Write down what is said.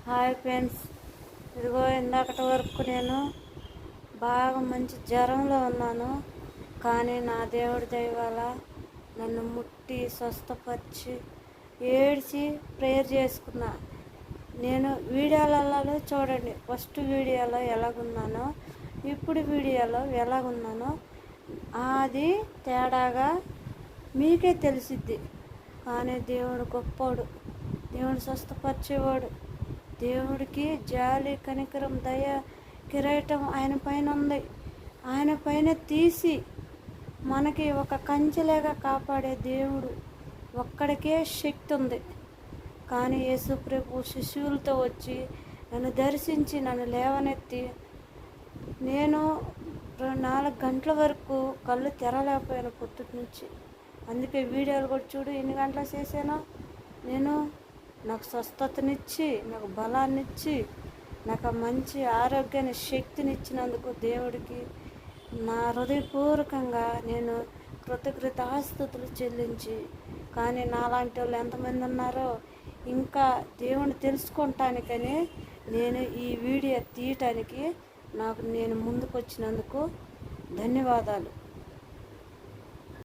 Hi friends, ఇదిగో ఇందాకటి వరకు నేను బాగా మంచి జ్వరంలో ఉన్నాను. కానీ నా దేవుడి దయ వల్ల నన్ను ముట్టి స్వస్థపరిచి ఏడ్చి ప్రేయర్ చేసుకున్నా. నేను వీడియోలలో చూడండి, ఫస్ట్ వీడియోలో ఎలాగున్నానో ఇప్పుడు వీడియోలో ఎలాగున్నానో అది తేడాగా మీకే తెలిసిద్ది. కానీ దేవుడు గొప్పోడు, దేవుడు స్వస్థపరిచేవాడు. దేవుడికి జాలి, కనికరం, దయ, కిరీటం ఆయన పైన ఉంది. ఆయన పైన తీసి మనకి ఒక కంచెలాగా కాపాడే దేవుడు ఒక్కడికే శక్తి ఉంది. కానీ యేసుప్రభు శిష్యులతో వచ్చి నన్ను దర్శించి నన్ను లేవనెత్తి నేను 4 గంటల వరకు కళ్ళు తెరలేకపోయాను పొద్దుటి నుంచి. అందుకే వీడియోలు కూడా చూడు ఎన్ని గంటలు చేశానో. నాకు స్వస్థతనిచ్చి, నాకు బలాన్నిచ్చి, నాకు మంచి ఆరోగ్యాన్ని, శక్తినిచ్చినందుకు దేవుడికి నా హృదయపూర్వకంగా నేను కృతజ్ఞతాస్తుతులు చెల్లించి, కానీ నాలాంటి వాళ్ళు ఎంతమంది ఉన్నారో ఇంకా దేవుని తెలుసుకుంటానికని నేను ఈ వీడియో తీయటానికి నేను ముందుకు వచ్చినందుకు ధన్యవాదాలు.